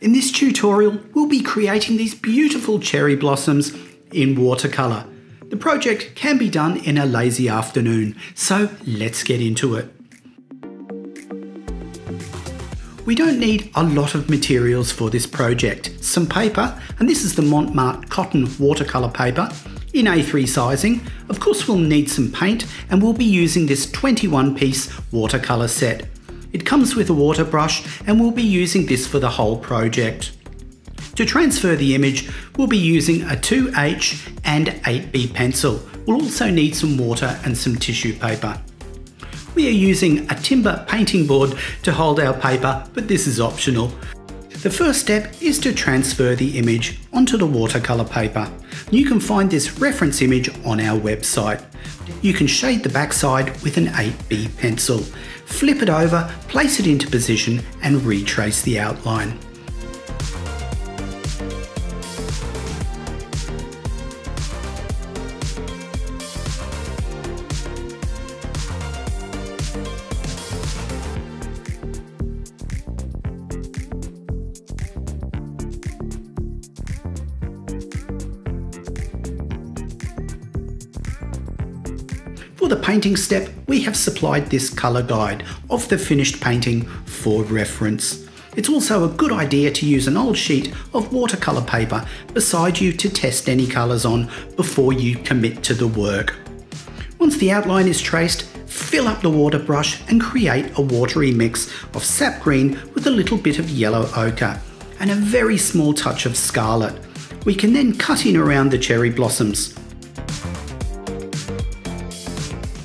In this tutorial, we'll be creating these beautiful cherry blossoms in watercolour. The project can be done in a lazy afternoon, so let's get into it. We don't need a lot of materials for this project. Some paper, and this is the Mont cotton watercolour paper in A3 sizing. Of course we'll need some paint, and we'll be using this 21-piece watercolour set. It comes with a water brush, and we'll be using this for the whole project. To transfer the image, we'll be using a 2H and 8B pencil. We'll also need some water and some tissue paper. We are using a timber painting board to hold our paper, but this is optional. The first step is to transfer the image onto the watercolour paper. You can find this reference image on our website. You can shade the backside with an 8B pencil. Flip it over, place it into position and retrace the outline. For the painting step, we have supplied this colour guide of the finished painting for reference. It's also a good idea to use an old sheet of watercolour paper beside you to test any colours on before you commit to the work. Once the outline is traced, fill up the water brush and create a watery mix of sap green with a little bit of yellow ochre and a very small touch of scarlet. We can then cut in around the cherry blossoms.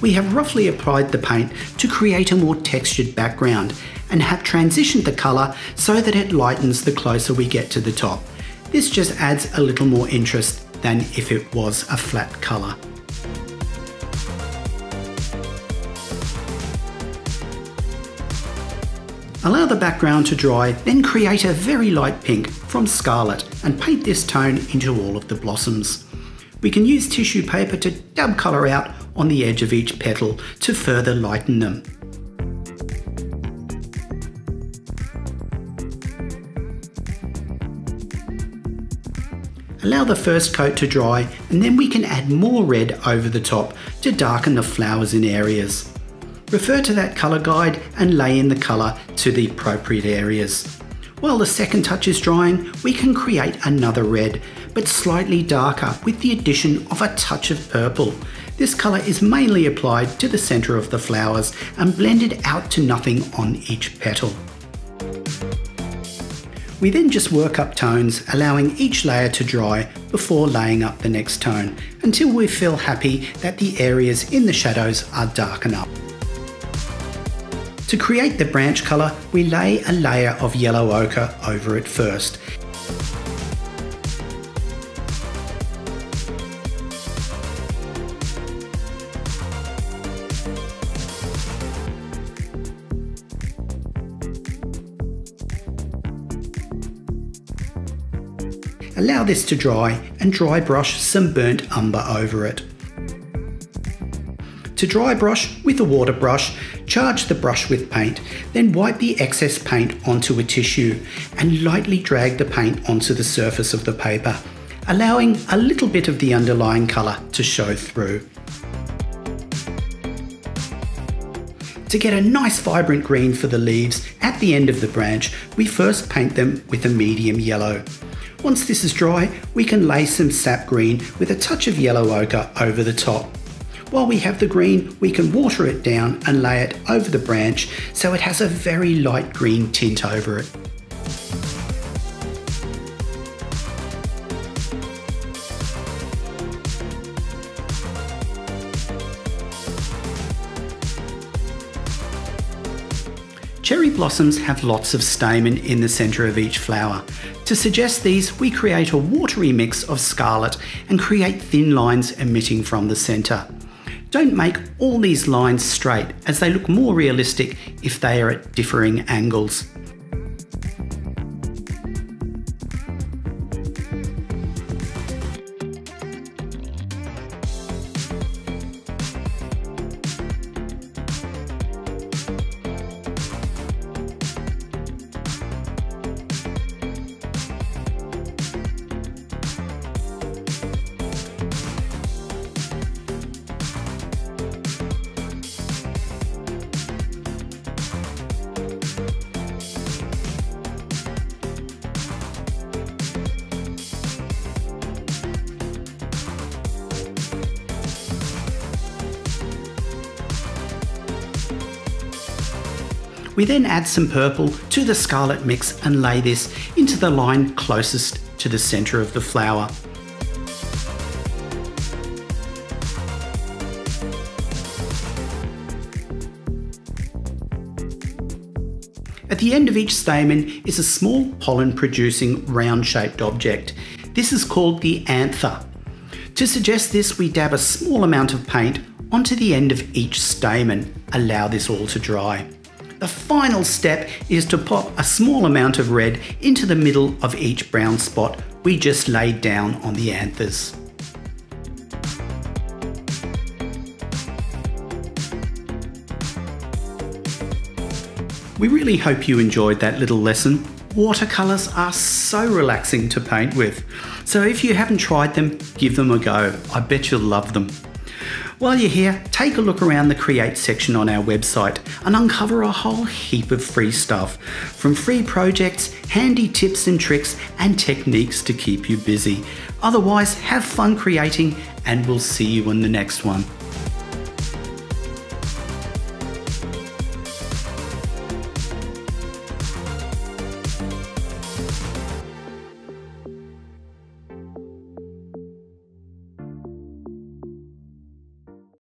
We have roughly applied the paint to create a more textured background and have transitioned the colour so that it lightens the closer we get to the top. This just adds a little more interest than if it was a flat colour. Allow the background to dry, then create a very light pink from scarlet and paint this tone into all of the blossoms. We can use tissue paper to dab colour out on the edge of each petal to further lighten them. Allow the first coat to dry, and then we can add more red over the top to darken the flowers in areas. Refer to that colour guide and lay in the colour to the appropriate areas. While the second touch is drying, we can create another red, but slightly darker with the addition of a touch of purple. This colour is mainly applied to the centre of the flowers and blended out to nothing on each petal. We then just work up tones, allowing each layer to dry before laying up the next tone, until we feel happy that the areas in the shadows are dark enough. To create the branch colour, we lay a layer of yellow ochre over it first. Allow this to dry and dry brush some burnt umber over it. To dry brush with a water brush, charge the brush with paint, then wipe the excess paint onto a tissue and lightly drag the paint onto the surface of the paper, allowing a little bit of the underlying colour to show through. To get a nice vibrant green for the leaves at the end of the branch, we first paint them with a medium yellow. Once this is dry, we can lay some sap green with a touch of yellow ochre over the top. While we have the green, we can water it down and lay it over the branch so it has a very light green tint over it. Cherry blossoms have lots of stamen in the centre of each flower. To suggest these, we create a watery mix of scarlet and create thin lines emitting from the centre. Don't make all these lines straight, as they look more realistic if they are at differing angles. We then add some purple to the scarlet mix and lay this into the line closest to the centre of the flower. At the end of each stamen is a small pollen-producing round-shaped object. This is called the anther. To suggest this, we dab a small amount of paint onto the end of each stamen. Allow this all to dry. The final step is to pop a small amount of red into the middle of each brown spot we just laid down on the anthers. We really hope you enjoyed that little lesson. Watercolours are so relaxing to paint with, so if you haven't tried them, give them a go. I bet you'll love them. While you're here, take a look around the Create section on our website and uncover a whole heap of free stuff, from free projects, handy tips and tricks, and techniques to keep you busy. Otherwise, have fun creating, and we'll see you in the next one.